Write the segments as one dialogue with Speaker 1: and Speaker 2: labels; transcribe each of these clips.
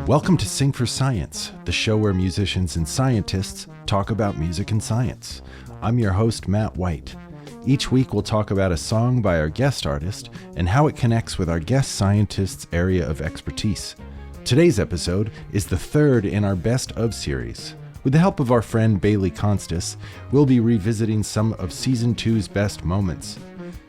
Speaker 1: Welcome to Sing for Science, the show where musicians and scientists talk about music and science. I'm your host, Matt White. Each week we'll talk about a song by our guest artist and how it connects with our guest scientist's area of expertise. Today's episode is the third in our Best Of series. With the help of our friend Bailey Constas, we'll be revisiting some of Season 2's best moments.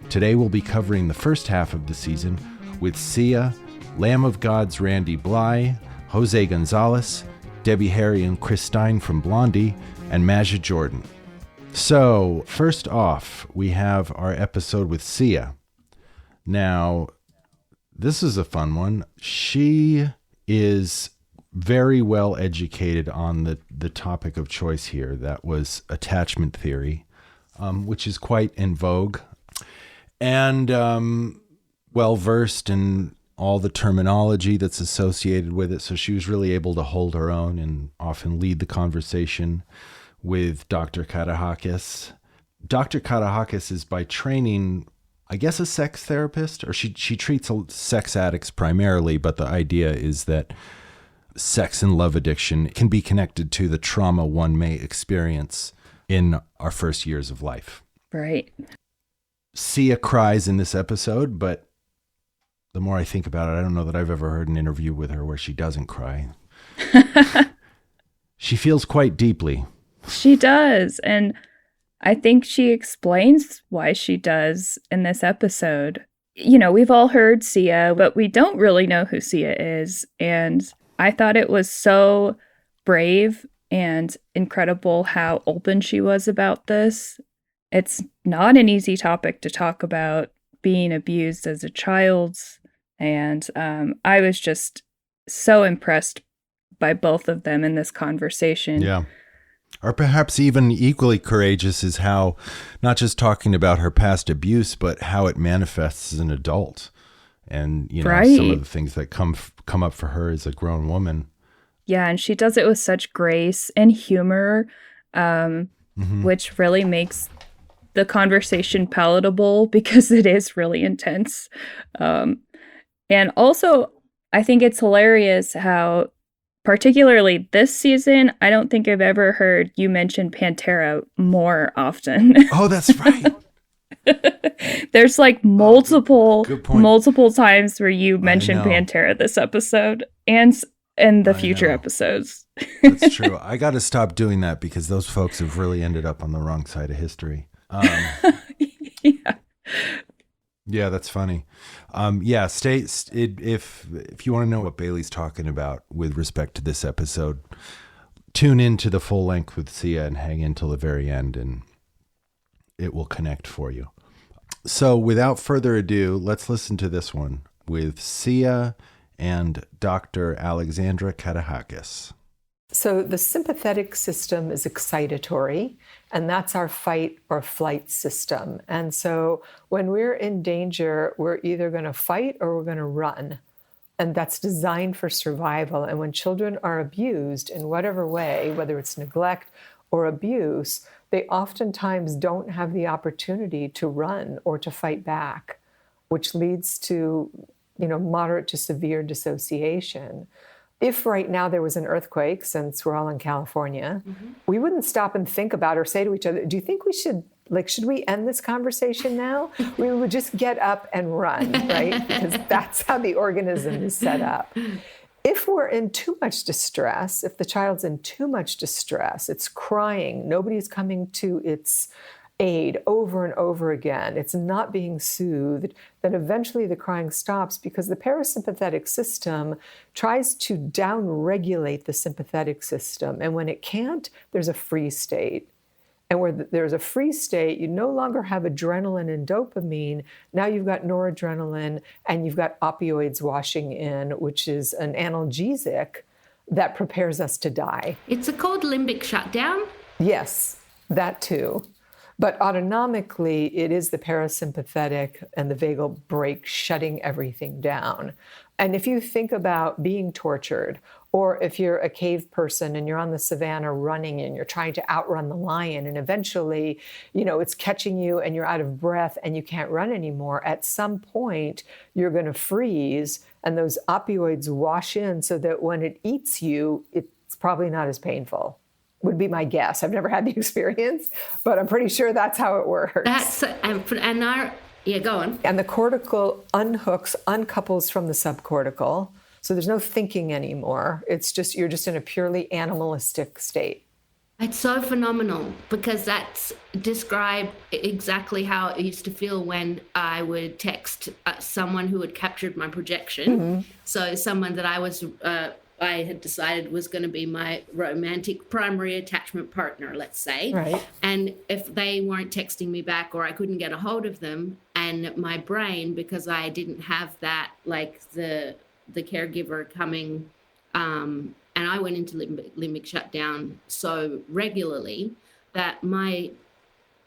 Speaker 1: Today we'll be covering the first half of the season with Sia, Lamb of God's Randy Bly, Jose Gonzalez, Debbie Harry and Chris Stein from Blondie, and Maja Jordan. So, first off, we have our episode with Sia. Now, this is a fun one. She is very well educated on the topic of choice here. That was attachment theory, which is quite in vogue, and well-versed in all the terminology that's associated with it. So she was really able to hold her own and often lead the conversation with Dr. Katahakis. Dr. Katahakis is by training, I guess, a sex therapist, or she treats sex addicts primarily, but the idea is that sex and love addiction can be connected to the trauma one may experience in our first years of life.
Speaker 2: Right.
Speaker 1: Sia cries in this episode, but the more I think about it, I don't know that I've ever heard an interview with her where she doesn't cry. She feels quite deeply.
Speaker 2: She does. And I think she explains why she does in this episode. You know, we've all heard Sia, but we don't really know who Sia is. And I thought it was so brave and incredible how open she was about this. It's not an easy topic to talk about, being abused as a child. And I was just so impressed by both of them in this conversation.
Speaker 1: Yeah. Or perhaps even equally courageous is how, not just talking about her past abuse, but how it manifests as an adult. And, you know,
Speaker 2: right.
Speaker 1: Some of the things that come up for her as a grown woman.
Speaker 2: Yeah, and she does it with such grace and humor, which really makes the conversation palatable because it is really intense. And also, I think it's hilarious how, particularly this season, I don't think I've ever heard you mention Pantera more often.
Speaker 1: Oh, that's right.
Speaker 2: There's like multiple times where you mention Pantera this episode and the future episodes.
Speaker 1: That's true. I got to stop doing that because those folks have really ended up on the wrong side of history.
Speaker 2: Yeah.
Speaker 1: Yeah, that's funny. If you want to know what Bailey's talking about with respect to this episode, tune into the full length with Sia and hang in till the very end, and it will connect for you. So, without further ado, let's listen to this one with Sia and Dr. Alexandra Katahakis.
Speaker 3: So the sympathetic system is excitatory, and that's our fight or flight system. And so when we're in danger, we're either going to fight or we're going to run. And that's designed for survival. And when children are abused in whatever way, whether it's neglect or abuse, they oftentimes don't have the opportunity to run or to fight back, which leads to, moderate to severe dissociation. If right now there was an earthquake, since we're all in California, we wouldn't stop and think about or say to each other, do you think we should we end this conversation now? We would just get up and run, right? Because that's how the organism is set up. If we're in too much distress, if the child's in too much distress, it's crying, nobody's coming to its aid over and over again, it's not being soothed, then eventually the crying stops because the parasympathetic system tries to down-regulate the sympathetic system. And when it can't, there's a freeze state. And where there's a freeze state, you no longer have adrenaline and dopamine. Now you've got noradrenaline and you've got opioids washing in, which is an analgesic that prepares us to die.
Speaker 4: It's called limbic shutdown?
Speaker 3: Yes, that too. But autonomically, it is the parasympathetic and the vagal brake shutting everything down. And if you think about being tortured, or if you're a cave person and you're on the savannah running and you're trying to outrun the lion, and eventually, it's catching you and you're out of breath and you can't run anymore, at some point, you're going to freeze and those opioids wash in so that when it eats you, it's probably not as painful. Would be my guess. I've never had the experience, but I'm pretty sure that's how it works.
Speaker 4: Yeah, go on.
Speaker 3: And the cortical uncouples from the subcortical. So there's no thinking anymore. It's just, you're just in a purely animalistic state.
Speaker 4: It's so phenomenal because that's describe exactly how it used to feel when I would text someone who had captured my projection. Mm-hmm. So someone that I had decided was going to be my romantic primary attachment partner, let's say.
Speaker 3: Right.
Speaker 4: And if they weren't texting me back or I couldn't get a hold of them, and my brain, because I didn't have that, like the caregiver coming, and I went into limbic shutdown so regularly that my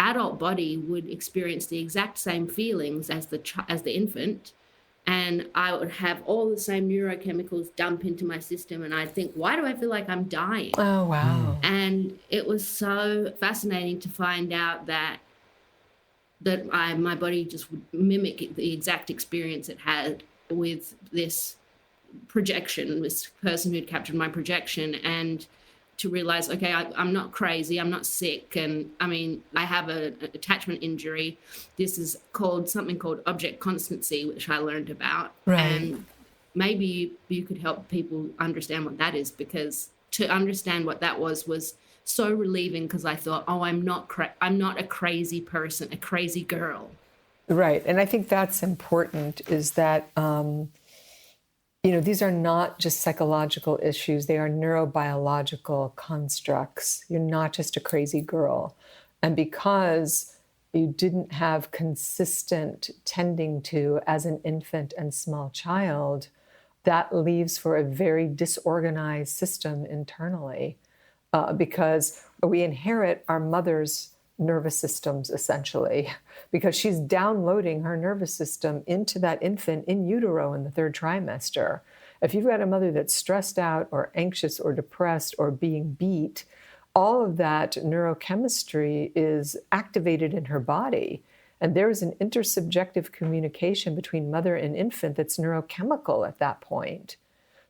Speaker 4: adult body would experience the exact same feelings as the infant. And I would have all the same neurochemicals dump into my system. And I'd think, why do I feel like I'm dying?
Speaker 3: Oh, wow.
Speaker 4: And it was so fascinating to find out that my body just would mimic the exact experience it had with this projection, this person who'd captured my projection, and to realize, okay, I'm not crazy, I'm not sick, and I mean, I have an attachment injury. This is something called object constancy, which I learned about.
Speaker 3: Right.
Speaker 4: And maybe you could help people understand what that is, because to understand what that was so relieving, because I thought, oh, I'm not a crazy person, a crazy girl.
Speaker 3: Right. And I think that's important, is that these are not just psychological issues. They are neurobiological constructs. You're not just a crazy girl. And because you didn't have consistent tending to as an infant and small child, that leaves for a very disorganized system internally, because we inherit our mother's nervous systems, essentially, because she's downloading her nervous system into that infant in utero in the third trimester. If you've got a mother that's stressed out or anxious or depressed or being beat, all of that neurochemistry is activated in her body. And there is an intersubjective communication between mother and infant that's neurochemical at that point.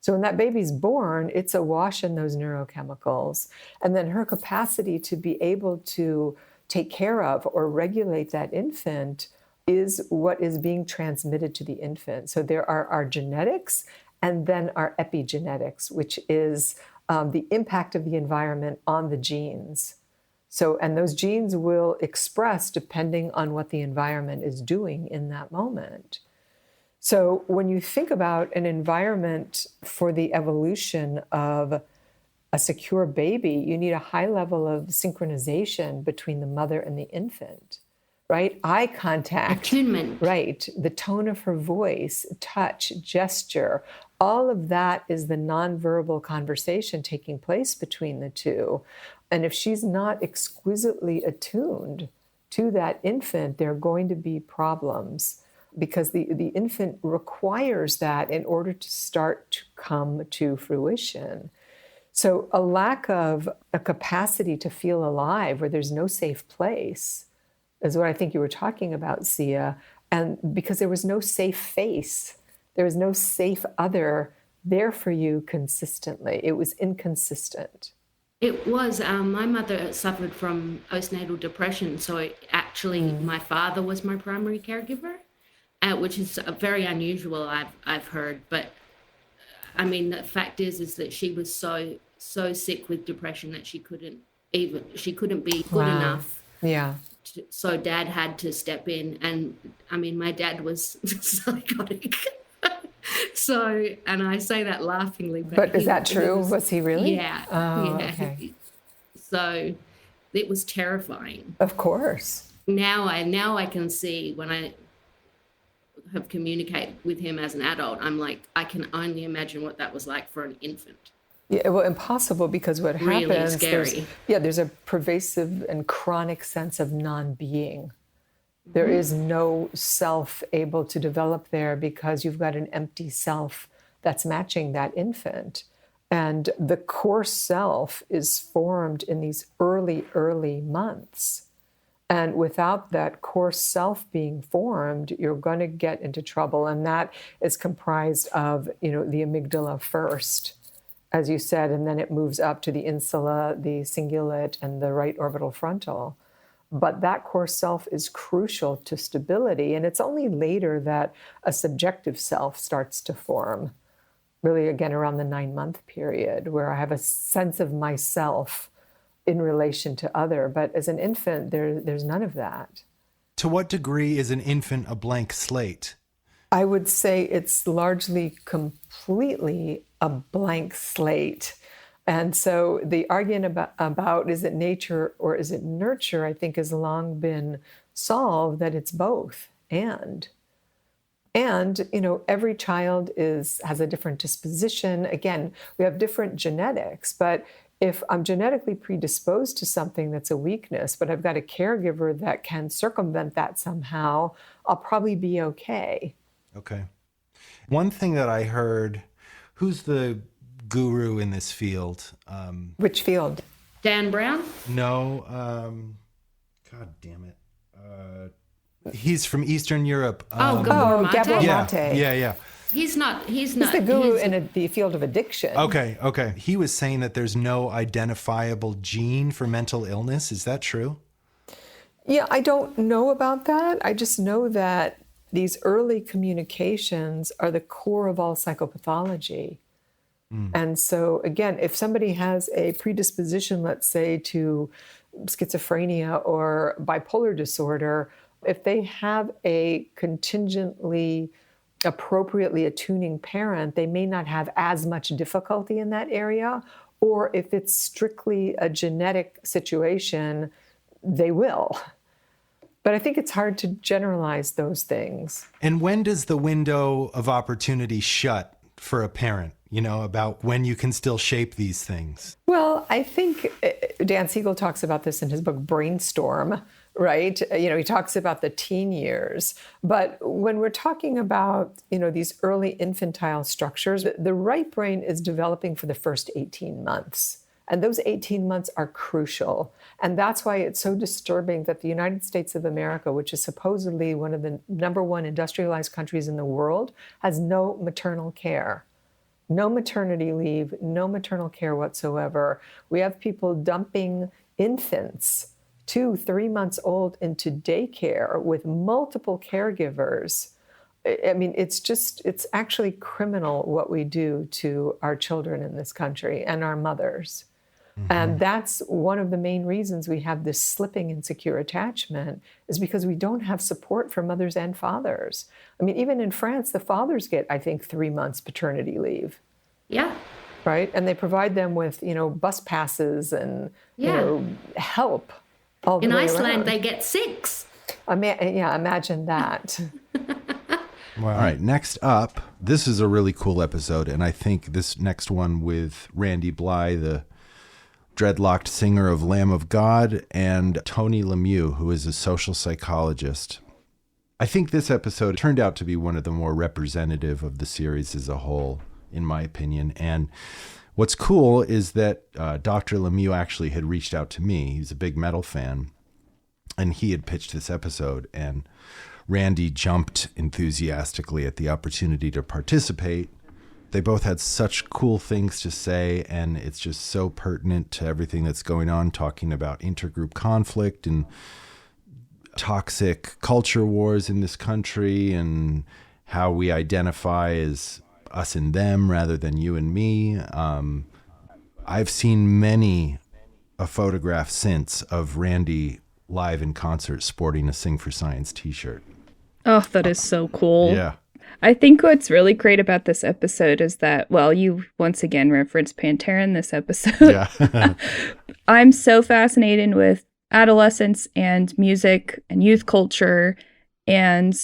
Speaker 3: So when that baby's born, it's awash in those neurochemicals. And then her capacity to be able to take care of or regulate that infant is what is being transmitted to the infant. So there are our genetics and then our epigenetics, which is the impact of the environment on the genes. So, and those genes will express depending on what the environment is doing in that moment. So when you think about an environment for the evolution of a secure baby, you need a high level of synchronization between the mother and the infant, right? Eye contact.
Speaker 4: Attunement.
Speaker 3: Right. The tone of her voice, touch, gesture, all of that is the nonverbal conversation taking place between the two. And if she's not exquisitely attuned to that infant, there are going to be problems, because the infant requires that in order to start to come to fruition. So a lack of a capacity to feel alive, where there's no safe place, is what I think you were talking about, Sia. And because there was no safe face, there was no safe other there for you consistently. It was inconsistent.
Speaker 4: It was. My mother suffered from postnatal depression, so my father was my primary caregiver, which is very unusual, I've heard. But I mean, the fact is that she was so sick with depression that she couldn't be good enough.
Speaker 3: Yeah.
Speaker 4: So Dad had to step in, and I mean, my dad was psychotic. So, and I say that laughingly,
Speaker 3: but is that true? Was he really?
Speaker 4: Yeah.
Speaker 3: Oh,
Speaker 4: yeah.
Speaker 3: Okay.
Speaker 4: So it was terrifying.
Speaker 3: Of course.
Speaker 4: Now I can see, when I have communicated with him as an adult, I'm like, I can only imagine what that was like for an infant.
Speaker 3: Yeah, well, impossible, because what
Speaker 4: really
Speaker 3: happens,
Speaker 4: scary.
Speaker 3: there's a pervasive and chronic sense of non-being. There is no self able to develop there, because you've got an empty self that's matching that infant. And the core self is formed in these early months. And without that core self being formed, you're going to get into trouble. And that is comprised of, the amygdala first, as you said, and then it moves up to the insula, the cingulate, and the right orbital frontal. But that core self is crucial to stability. And it's only later that a subjective self starts to form, really, again, around the 9-month period, where I have a sense of myself in relation to other. But as an infant, there's none of that.
Speaker 1: To what degree is an infant a blank slate?
Speaker 3: I would say it's largely completely a blank slate. And so the argument about is it nature or is it nurture, I think has long been solved that it's both. And every child has a different disposition. Again, we have different genetics, but if I'm genetically predisposed to something that's a weakness, but I've got a caregiver that can circumvent that somehow, I'll probably be okay.
Speaker 1: Okay. One thing that I heard, who's the guru in this field?
Speaker 3: Which field?
Speaker 4: Dan Brown?
Speaker 1: No. God damn it. He's from Eastern Europe.
Speaker 3: Gabor Mate.
Speaker 1: Yeah.
Speaker 4: He's not.
Speaker 3: He's the guru in the field of addiction.
Speaker 1: Okay. He was saying that there's no identifiable gene for mental illness. Is that true?
Speaker 3: Yeah, I don't know about that. I just know that these early communications are the core of all psychopathology. And so, again, if somebody has a predisposition, let's say, to schizophrenia or bipolar disorder, if they have a contingently appropriately attuning parent, they may not have as much difficulty in that area. Or if it's strictly a genetic situation, they will. But I think it's hard to generalize those things.
Speaker 1: And when does the window of opportunity shut for a parent, about when you can still shape these things?
Speaker 3: Well, I think Dan Siegel talks about this in his book, Brainstorm, right? He talks about the teen years. But when we're talking about, these early infantile structures, the right brain is developing for the first 18 months. And those 18 months are crucial. And that's why it's so disturbing that the United States of America, which is supposedly one of the number one industrialized countries in the world, has no maternal care. No maternity leave, no maternal care whatsoever. We have people dumping infants 2-3 months old into daycare with multiple caregivers. I mean, it's actually criminal what we do to our children in this country and our mothers. And that's one of the main reasons we have this slipping in secure attachment, is because we don't have support for mothers and fathers. I mean, even in France, the fathers get, I think, 3 months paternity leave.
Speaker 4: Yeah.
Speaker 3: Right? And they provide them with, bus passes and, help all the
Speaker 4: way around. In Iceland, they get 6.
Speaker 3: Imagine that.
Speaker 1: Wow. All right, next up, this is a really cool episode, and I think this next one with Randy Bly, the dreadlocked singer of Lamb of God, and Tony Lemieux, who is a social psychologist. I think this episode turned out to be one of the more representative of the series as a whole, in my opinion. And what's cool is that Dr. Lemieux actually had reached out to me. He's a big metal fan, and he had pitched this episode, and Randy jumped enthusiastically at the opportunity to participate. They both had such cool things to say, and it's just so pertinent to everything that's going on, talking about intergroup conflict and toxic culture wars in this country and how we identify as us and them rather than you and me. I've seen many a photograph since of Randy live in concert sporting a Sing for Science t-shirt.
Speaker 2: Oh, that is so cool.
Speaker 1: Yeah.
Speaker 2: I think what's really great about this episode is that, well, you once again referenced Pantera in this episode.
Speaker 1: Yeah.
Speaker 2: I'm so fascinated with adolescence and music and youth culture. And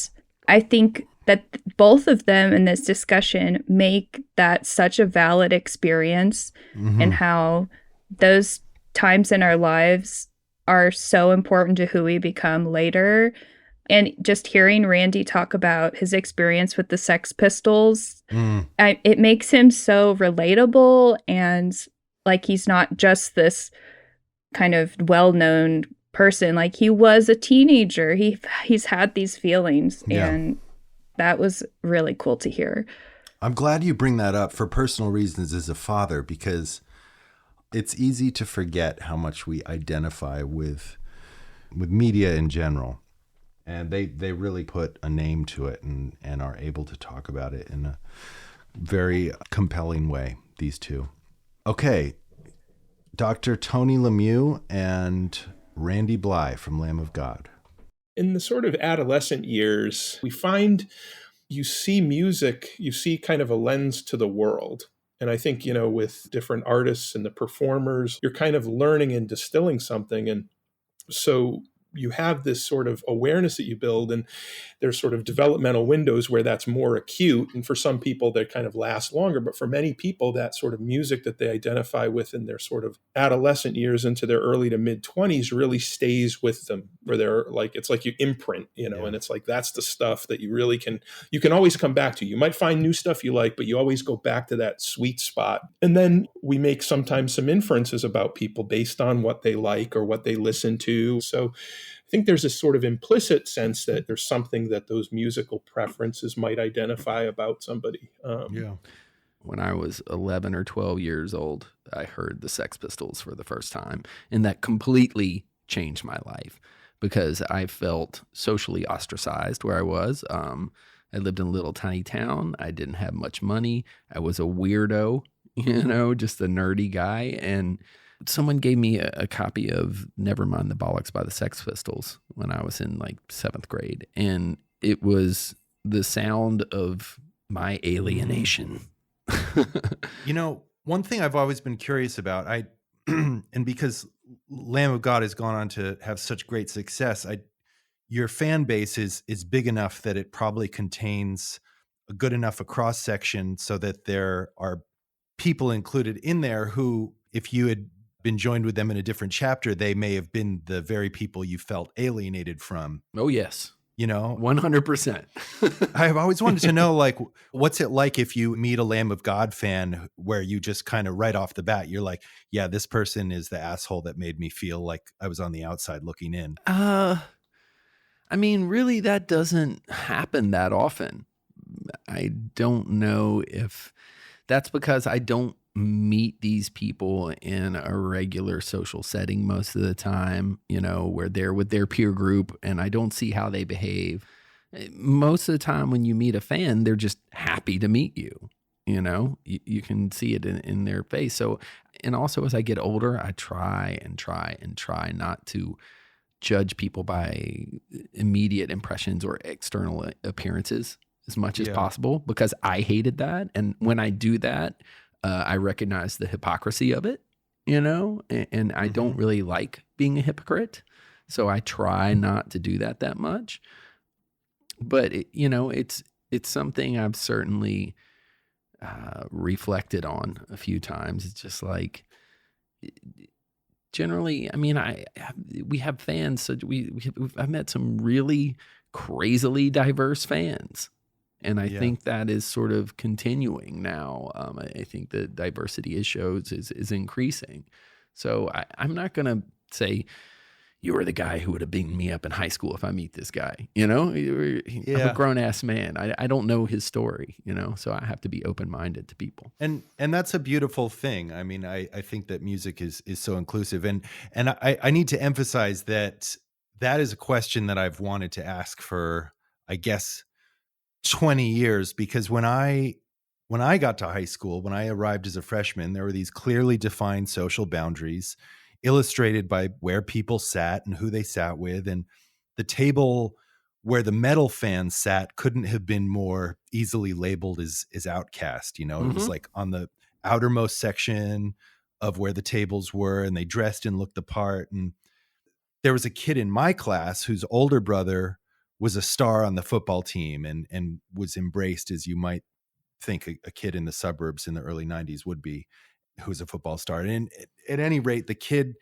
Speaker 2: I think that both of them in this discussion make that such a valid experience, and how those times in our lives are so important to who we become later. And just hearing Randy talk about his experience with the Sex Pistols, it makes him so relatable, and like he's not just this kind of well-known person. Like, he was a teenager. He's had these feelings,
Speaker 1: Yeah.
Speaker 2: and that was really cool to hear.
Speaker 1: I'm glad you bring that up for personal reasons as a father, because it's easy to forget how much we identify with media in general. And they really put a name to it and are able to talk about it in a very compelling way, these two. Okay, Dr. Tony Lemieux and Randy Bly from Lamb of God.
Speaker 5: In the sort of adolescent years, we find you see music, you see kind of a lens to the world. And I think, with different artists and the performers, you're kind of learning and distilling something. And so you have this sort of awareness that you build, and there's sort of developmental windows where that's more acute. And for some people, they kind of last longer. But for many people, that sort of music that they identify with in their sort of adolescent years into their early to mid 20s really stays with them, where they're like, it's like you imprint, and it's like, that's the stuff that you can always come back to. You might find new stuff you like, but you always go back to that sweet spot. And then we make sometimes some inferences about people based on what they like or what they listen to. So I think there's this sort of implicit sense that there's something that those musical preferences might identify about somebody.
Speaker 6: When I was 11 or 12 years old, I heard the Sex Pistols for the first time, and that completely changed my life because I felt socially ostracized where I was. I lived in a little tiny town. I didn't have much money. I was a weirdo, just a nerdy guy. And someone gave me a copy of Nevermind the Bollocks by the Sex Pistols when I was in like 7th grade. And it was the sound of my alienation.
Speaker 1: One thing I've always been curious about, and because Lamb of God has gone on to have such great success, your fan base is big enough that it probably contains a good enough a cross section so that there are people included in there who, if you had been joined with them in a different chapter, they may have been the very people you felt alienated from.
Speaker 6: Oh, yes.
Speaker 1: 100%. I've always wanted to know, like, what's it like if you meet a Lamb of God fan where you just kind of right off the bat, you're like, yeah, this person is the asshole that made me feel like I was on the outside looking in.
Speaker 6: Really, that doesn't happen that often. I don't know if that's because I don't meet these people in a regular social setting most of the time, where they're with their peer group and I don't see how they behave. Most of the time when you meet a fan, they're just happy to meet you. You can see it in their face. So, and also as I get older, I try not to judge people by immediate impressions or external appearances as much as possible, because I hated that. And when I do that, I recognize the hypocrisy of it, and I don't really like being a hypocrite. So I try not to do that much. But, it's something I've certainly reflected on a few times. It's just like, generally, we have fans. So I've met some really crazily diverse fans. And I think that is sort of continuing now. I think the diversity it shows is increasing. So I'm not going to say, you are the guy who would have beaten me up in high school if I meet this guy. I'm a grown-ass man. I don't know his story, so I have to be open-minded to people.
Speaker 1: And that's a beautiful thing. I think that music is so inclusive. And I need to emphasize that is a question that I've wanted to ask for, I guess, 20 years, because when I got to high school, when I arrived as a freshman, there were these clearly defined social boundaries illustrated by where people sat and who they sat with. And the table where the metal fans sat couldn't have been more easily labeled as outcast. It was like on the outermost section of where the tables were, and they dressed and looked the part. And there was a kid in my class whose older brother was a star on the football team and was embraced as you might think a kid in the suburbs in the early 90s would be, who was a football star. And at any rate, the kid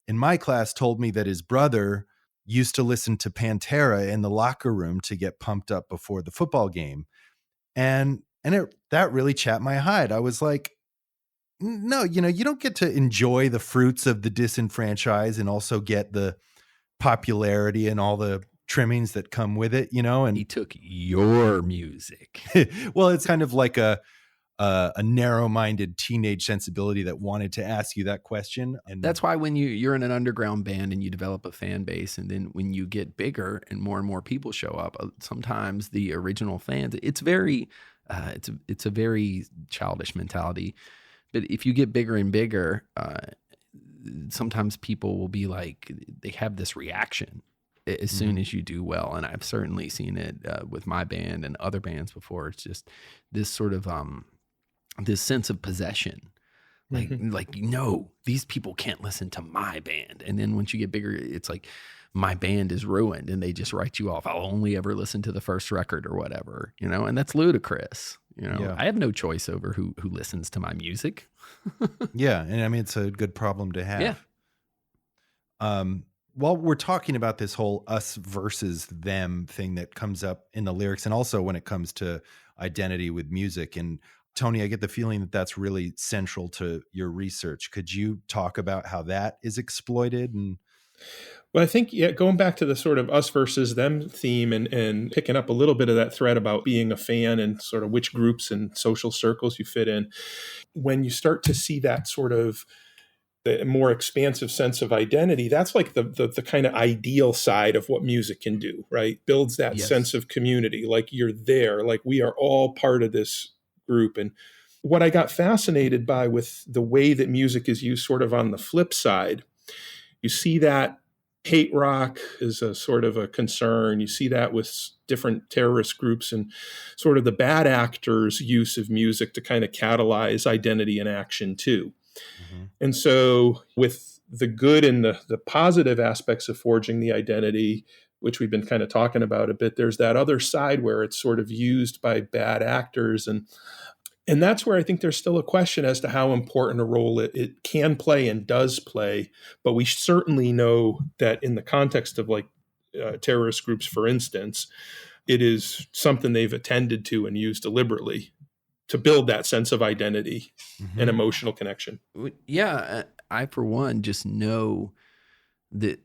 Speaker 1: in my class told me that his brother used to listen to Pantera in the locker room to get pumped up before the football game. And that really chapped my hide. I was like, no, you don't get to enjoy the fruits of the disenfranchised and also get the popularity and all the trimmings that come with it, you know, and
Speaker 6: He took your music.
Speaker 1: well, it's kind of like a narrow-minded teenage sensibility that wanted to ask you that question. And
Speaker 6: That's why when you're in an underground band and you develop a fan base, and then when you get bigger and more people show up, sometimes the original fans, it's very, it's a very childish mentality. But if you get bigger and bigger, sometimes people will be like, they have this reaction as soon as you do well. And I've certainly seen it with my band and other bands before. It's just this sort of this sense of possession. Like, no, these people can't listen to my band. And then once you get bigger, it's like, my band is ruined, and they just write you off. I'll only ever listen to the first record or whatever, you know, and that's ludicrous. You know,
Speaker 1: Yeah.
Speaker 6: I have no choice over who listens to my music.
Speaker 1: yeah, and I mean, it's a good problem to have.
Speaker 6: Yeah.
Speaker 1: While we're talking about this whole us versus them thing that comes up in the lyrics, and also when it comes to identity with music, and Tony, I get the feeling that that's really central to your research. Could you talk about how that is exploited? And
Speaker 5: Well, I think, yeah, going back to the sort of us versus them theme and picking up a little bit of that thread about being a fan and sort of which groups and social circles you fit in, when you start to see that sort of the more expansive sense of identity, that's like the kind of ideal side of what music can do, right? Builds that
Speaker 6: Yes.
Speaker 5: sense of community, like you're there, like we are all part of this group. And what I got fascinated by with the way that music is used sort of on the flip side, you see that hate rock is a sort of a concern. You see that with different terrorist groups and sort of the bad actors' use of music to kind of catalyze identity and action too. And so with the good and the positive aspects of forging the identity, which we've been kind of talking about a bit, there's that other side where it's sort of used by bad actors. And that's where I think there's still a question as to how important a role it can play and does play. But we certainly know that in the context of like terrorist groups, for instance, it is something they've attended to and used deliberately to build that sense of identity and emotional connection.
Speaker 6: Yeah, I for one just know the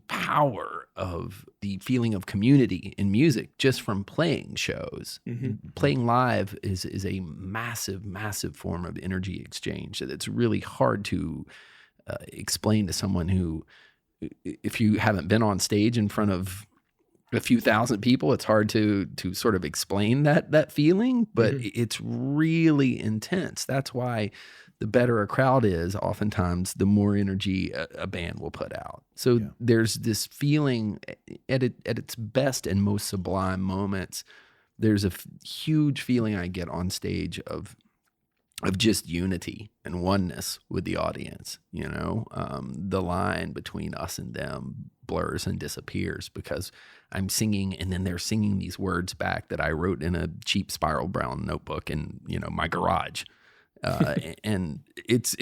Speaker 6: power of the feeling of community in music just from playing shows. Playing live is a massive form of energy exchange that it's really hard to explain to someone who, if you haven't been on stage in front of a few thousand people, it's hard to sort of explain that feeling, but it's really intense. That's why the better a crowd is, oftentimes the more energy a band will put out. So there's this feeling at its best and most sublime moments. There's a huge feeling I get on stage of just unity and oneness with the audience. You know, the line between us and them blurs and disappears because I'm singing and then they're singing these words back that I wrote in a cheap spiral brown notebook in, you know, my garage. And it's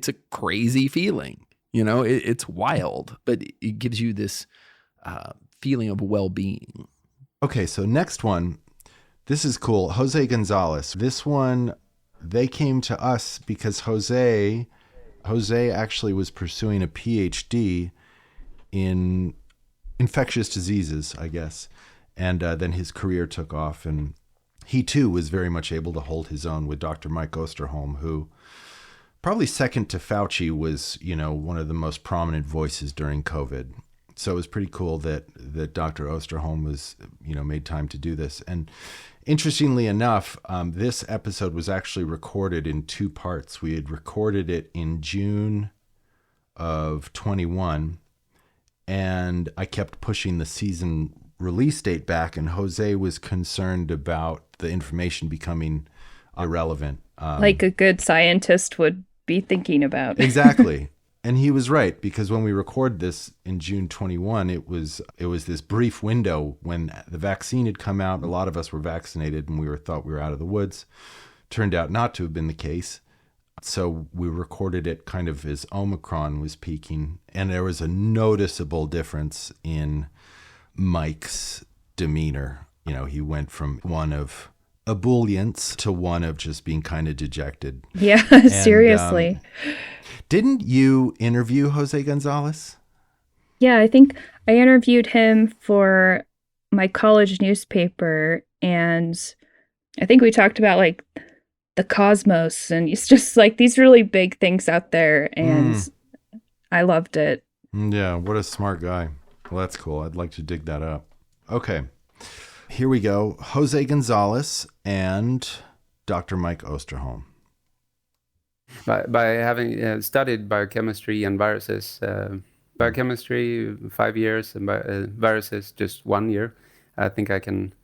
Speaker 6: a crazy feeling, you know, it's wild, but it gives you this feeling of well-being.
Speaker 1: okay, so next one, this is cool. Jose Gonzalez. This one, they came to us because Jose actually was pursuing a PhD in infectious diseases, I guess. And then his career took off, and he too was very much able to hold his own with Dr. Mike Osterholm, who probably second to Fauci was, you know, one of the most prominent voices during COVID. So it was pretty cool that Dr. Osterholm was, you know, made time to do this. And interestingly enough, this episode was actually recorded in two parts. We had recorded it in June of 21, and I kept pushing the season release date back, and Jose was concerned about the information becoming irrelevant.
Speaker 2: Like a good scientist would be thinking about.
Speaker 1: Exactly. And he was right, because when we recorded this in June 21, it was this brief window when the vaccine had come out. A lot of us were vaccinated and thought we were out of the woods. Turned out not to have been the case. So we recorded it kind of as Omicron was peaking, and there was a noticeable difference in Mike's demeanor. You know, he went from one of ebullience to one of just being kind of dejected.
Speaker 2: Yeah, seriously.
Speaker 1: Didn't you interview Jose Gonzalez?
Speaker 2: Yeah, I think I interviewed him for my college newspaper, and I think we talked about like the cosmos, and it's just like these really big things out there, and I loved it.
Speaker 1: Yeah, what a smart guy. Well, that's cool. I'd like to dig that up. Okay, here we go. Jose Gonzalez and Dr. Mike Osterholm.
Speaker 7: By having studied biochemistry and viruses, biochemistry 5 years and viruses just 1 year, I think I can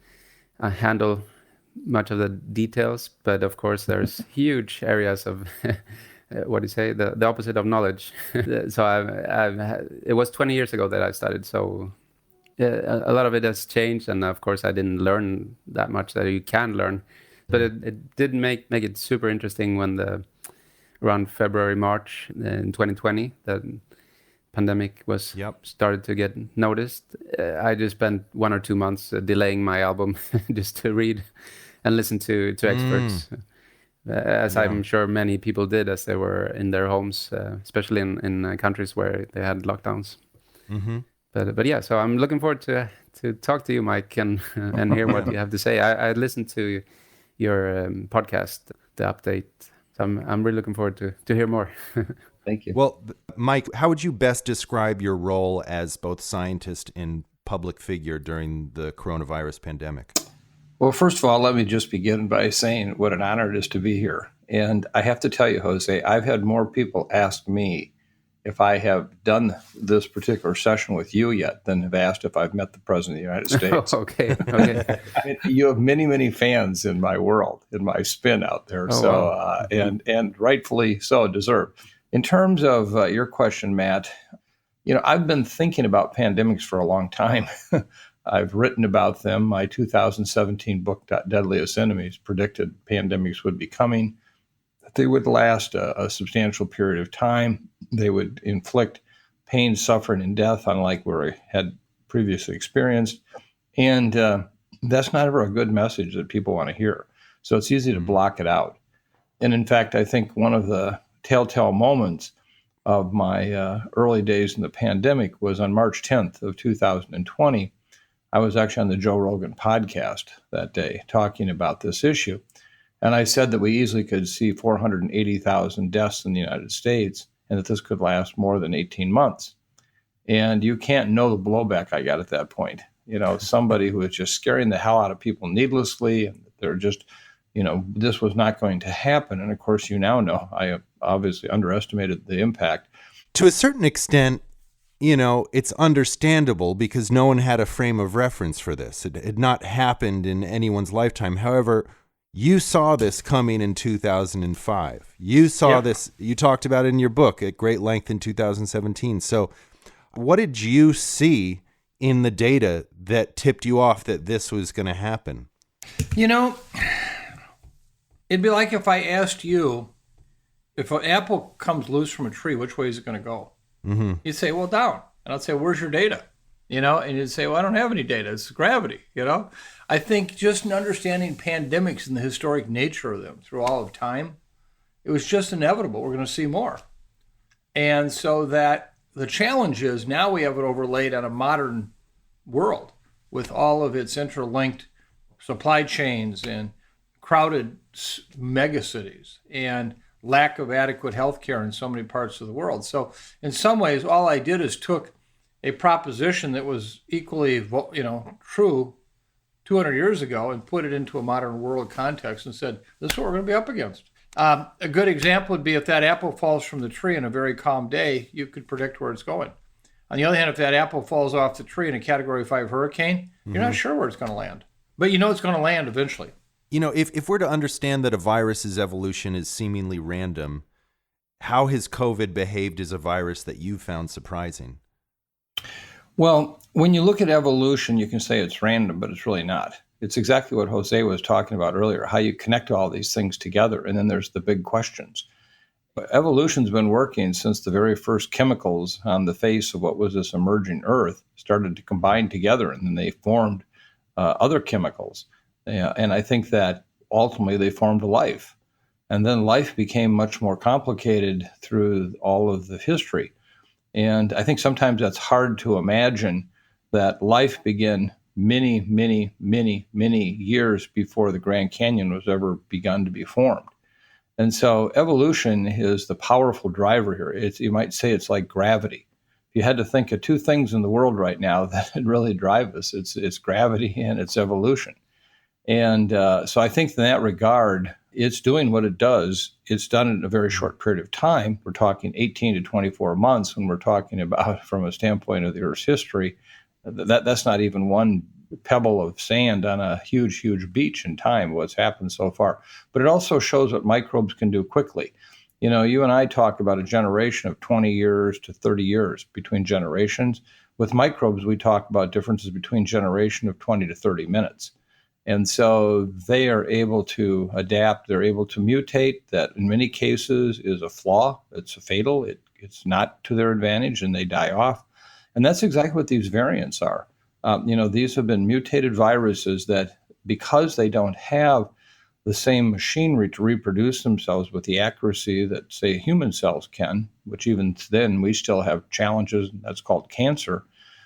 Speaker 7: handle much of the details. But of course, there's huge areas of what do you say, the opposite of knowledge. So it was 20 years ago that I started. So a lot of it has changed, and of course, I didn't learn that much that you can learn. But it did make it super interesting when around February, March in 2020, the pandemic was started to get noticed. I just spent 1 or 2 months delaying my album just to read and listen to experts, as I'm sure many people did as they were in their homes, especially in countries where they had lockdowns.
Speaker 1: Mm-hmm.
Speaker 7: But yeah, so I'm looking forward to talk to you, Mike, and hear what you have to say. I listened to your podcast, the update. So I'm really looking forward to hear more.
Speaker 8: Thank you.
Speaker 1: Well, Mike, how would you best describe your role as both scientist and public figure during the coronavirus pandemic?
Speaker 8: Well, first of all, let me just begin by saying what an honor it is to be here. And I have to tell you, Jose, I've had more people ask me if I have done this particular session with you yet than have asked if I've met the President of the United States.
Speaker 7: Okay.
Speaker 8: You have many, many fans in my world, in my spin out there. Wow. And rightfully so, deserved. In terms of your question, Matt, I've been thinking about pandemics for a long time. I've written about them. My 2017 book, Deadliest Enemies, predicted pandemics would be coming, that they would last a substantial period of time. They would inflict pain, suffering, and death, unlike we had previously experienced. And that's not ever a good message that people want to hear. So it's easy to block it out. And in fact, I think one of the telltale moments of my early days in the pandemic was on March 10th of 2020. I was actually on the Joe Rogan podcast that day talking about this issue. And I said that we easily could see 480,000 deaths in the United States and that this could last more than 18 months. And you can't know the blowback I got at that point. Somebody who was just scaring the hell out of people needlessly, and they're just, this was not going to happen. And of course, you now know I obviously underestimated the impact.
Speaker 1: To a certain extent, it's understandable because no one had a frame of reference for this. It had not happened in anyone's lifetime. However, you saw this coming in 2005. You saw this, you talked about it in your book at great length in 2017. So what did you see in the data that tipped you off that this was going to happen?
Speaker 9: It'd be like if I asked you, if an apple comes loose from a tree, which way is it going to go?
Speaker 1: Mm-hmm.
Speaker 9: You'd say, well, down. And I'd say, where's your data? And you'd say, well, I don't have any data. It's gravity, I think just in understanding pandemics and the historic nature of them through all of time, it was just inevitable. We're going to see more. And so that the challenge is now we have it overlaid on a modern world with all of its interlinked supply chains and crowded megacities and lack of adequate healthcare in so many parts of the world. So in some ways, all I did is took a proposition that was equally, true 200 years ago and put it into a modern world context and said, this is what we're going to be up against. A good example would be if that apple falls from the tree on a very calm day, you could predict where it's going. On the other hand, if that apple falls off the tree in a Category 5 hurricane, you're not sure where it's going to land. But it's going to land eventually.
Speaker 1: If we're to understand that a virus's evolution is seemingly random, how has COVID behaved as a virus that you found surprising?
Speaker 8: Well, when you look at evolution, you can say it's random, but it's really not. It's exactly what Jose was talking about earlier, how you connect all these things together. And then there's the big questions. Evolution's been working since the very first chemicals on the face of what was this emerging Earth started to combine together, and then they formed other chemicals. And I think that ultimately they formed life. And then life became much more complicated through all of the history. And I think sometimes that's hard to imagine that life began many, many, many, many years before the Grand Canyon was ever begun to be formed. And so evolution is the powerful driver here. You might say it's like gravity. If you had to think of two things in the world right now that really drive us, it's gravity and it's evolution. And so I think in that regard, it's doing what it does. It's done in a very short period of time. We're talking 18 to 24 months when we're talking about from a standpoint of the Earth's history. That's not even one pebble of sand on a huge, huge beach in time, what's happened so far. But it also shows what microbes can do quickly. You know, you and I talk about a generation of 20 years to 30 years between generations. With microbes, we talk about differences between generation of 20 to 30 minutes. And so they are able to adapt. They're able to mutate. That in many cases is a flaw. It's fatal. It's not to their advantage, and they die off. And that's exactly what these variants are. These have been mutated viruses that, because they don't have the same machinery to reproduce themselves with the accuracy that, say, human cells can, which even then we still have challenges. That's called cancer.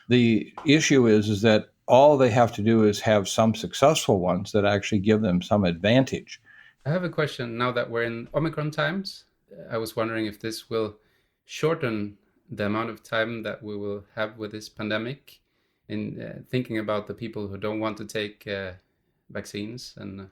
Speaker 8: The issue is that all they have to do is have some successful ones that actually give them some advantage.
Speaker 7: I have a question now that we're in Omicron times. I was wondering if this will shorten the amount of time that we will have with this pandemic, in thinking about the people who don't want to take vaccines, and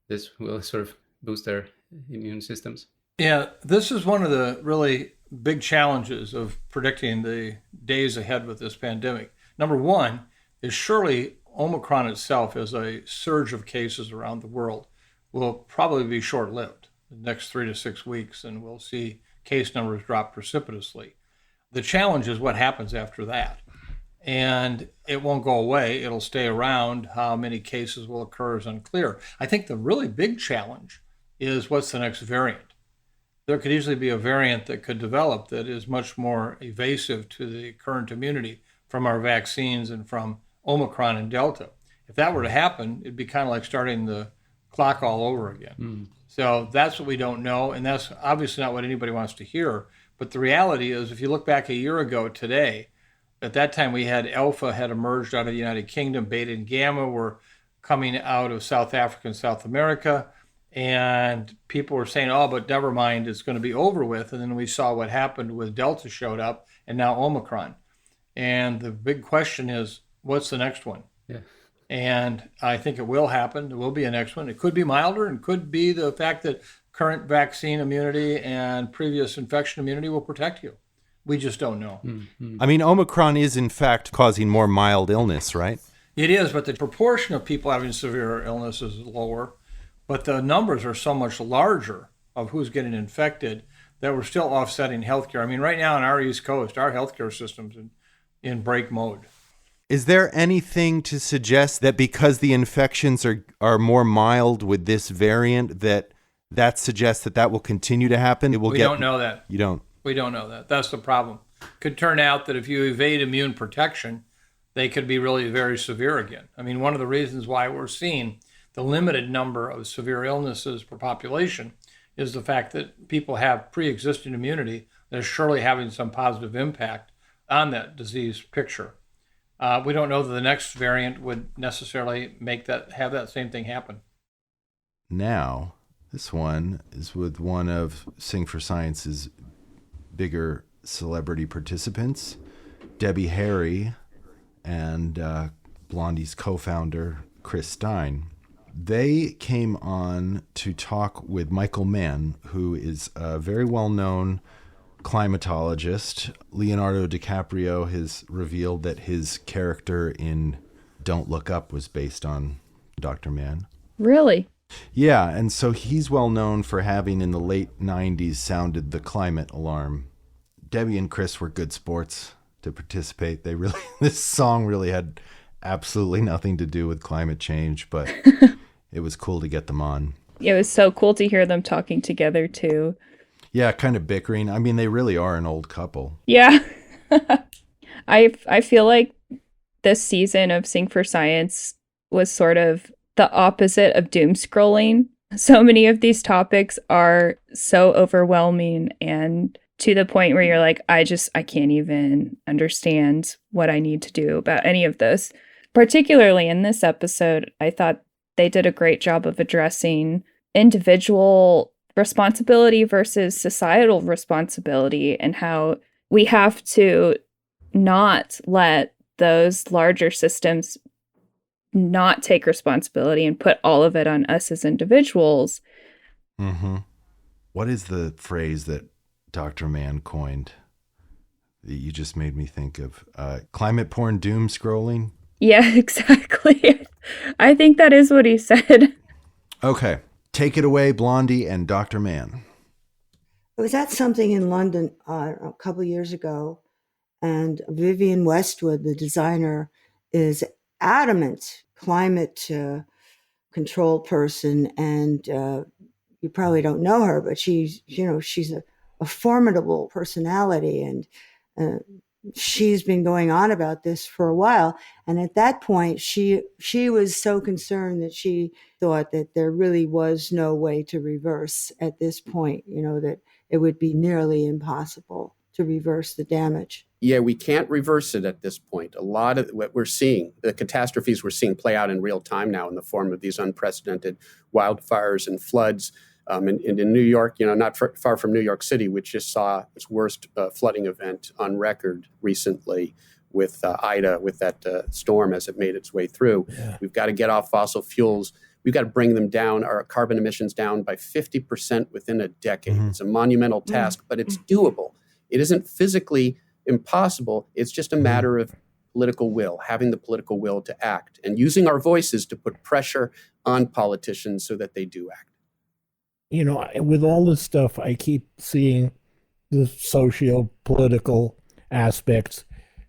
Speaker 7: this will sort of boost their immune systems.
Speaker 9: Yeah, this is one of the really big challenges of predicting the days ahead with this pandemic. Number one is surely Omicron itself, as a surge of cases around the world, will probably be short-lived the next 3 to 6 weeks, and we'll see case numbers drop precipitously. The challenge is what happens after that. And it won't go away. It'll stay around. How many cases will occur is unclear. I think the really big challenge is what's the next variant. There could easily be a variant that could develop that is much more evasive to the current immunity from our vaccines and from Omicron and Delta. If that were to happen, it'd be kind of like starting the clock all over again. So that's what we don't know, and that's obviously not what anybody wants to hear. But the reality is, if you look back a year ago today, at that time we had Alpha had emerged out of the United Kingdom, Beta and Gamma were coming out of South Africa and South America, and people were saying, oh, but never mind, it's going to be over with. And then we saw what happened with Delta showed up, and now Omicron. And the big question is, what's the next one?
Speaker 7: Yeah.
Speaker 9: And I think it will happen. There will be a next one. It could be milder, and could be the fact that current vaccine immunity and previous infection immunity will protect you. We just don't know.
Speaker 1: I mean, Omicron is in fact causing more mild illness, right?
Speaker 9: It is, but the proportion of people having severe illness is lower. But the numbers are so much larger of who's getting infected that we're still offsetting healthcare. I mean, right now on our East Coast, our healthcare system's in break mode.
Speaker 1: Is there anything to suggest that because the infections are more mild with this variant, that suggests that will continue to happen?
Speaker 9: We don't know that.
Speaker 1: You don't?
Speaker 9: We don't know that. That's the problem. Could turn out that if you evade immune protection, they could be really very severe again. I mean, one of the reasons why we're seeing the limited number of severe illnesses per population is the fact that people have pre-existing immunity that is surely having some positive impact on that disease picture. We don't know that the next variant would necessarily have that same thing happen.
Speaker 1: Now, this one is with one of Sing for Science's bigger celebrity participants, Debbie Harry, and Blondie's co-founder, Chris Stein. They came on to talk with Michael Mann, who is a very well-known climatologist. Leonardo DiCaprio has revealed that his character in Don't Look Up was based on Dr. Mann.
Speaker 2: Really?
Speaker 1: Yeah, and so he's well known for having in the late 90s sounded the climate alarm. Debbie and Chris were good sports to participate. This song really had absolutely nothing to do with climate change, but it was cool to get them on.
Speaker 2: It was so cool to hear them talking together too.
Speaker 1: Yeah, kind of bickering. I mean, they really are an old couple.
Speaker 2: Yeah. I feel like this season of Sing for Science was sort of the opposite of doom scrolling. So many of these topics are so overwhelming and to the point where you're like, I can't even understand what I need to do about any of this. Particularly in this episode, I thought they did a great job of addressing individual responsibility versus societal responsibility, and how we have to not let those larger systems not take responsibility and put all of it on us as individuals.
Speaker 1: Mm-hmm. What is the phrase that Dr. Mann coined that you just made me think of? Climate porn doom scrolling?
Speaker 2: Yeah, exactly. I think that is what he said.
Speaker 1: Okay. Take it away, Blondie and Dr. Mann.
Speaker 10: I was at something in London a couple of years ago, and Vivienne Westwood, the designer, is adamant climate control person, and you probably don't know her, but she's a formidable personality, and she's been going on about this for a while. And at that point, she was so concerned that she thought that there really was no way to reverse at this point, that it would be nearly impossible to reverse the damage.
Speaker 11: Yeah, we can't reverse it at this point. A lot of what we're seeing, the catastrophes we're seeing play out in real time now in the form of these unprecedented wildfires and floods. And in New York, not far from New York City, which just saw its worst flooding event on record recently with Ida, with that storm as it made its way through. Yeah. We've got to get off fossil fuels. We've got to bring them down, our carbon emissions down by 50% within a decade. Mm-hmm. It's a monumental task, but it's doable. It isn't physically impossible. It's just a matter of political will, having the political will to act and using our voices to put pressure on politicians so that they do act.
Speaker 12: With all this stuff, I keep seeing the socio-political aspects,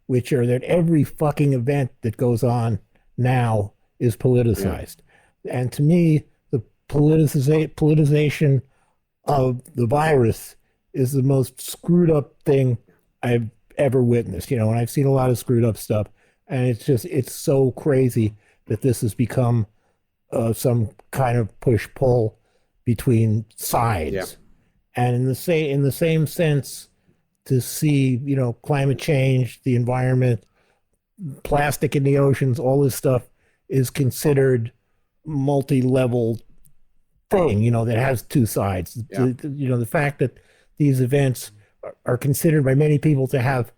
Speaker 12: which are that every fucking event that goes on now is politicized. Yeah. And to me, the politicization of the virus is the most screwed up thing I've ever witnessed, and I've seen a lot of screwed up stuff, and it's so crazy that this has become some kind of push-pull between sides. Yeah. And in the same sense, to see, climate change, the environment, plastic in the oceans, all this stuff is considered multi-level thing, that has two sides. Yeah. The fact that these events are considered by many people to have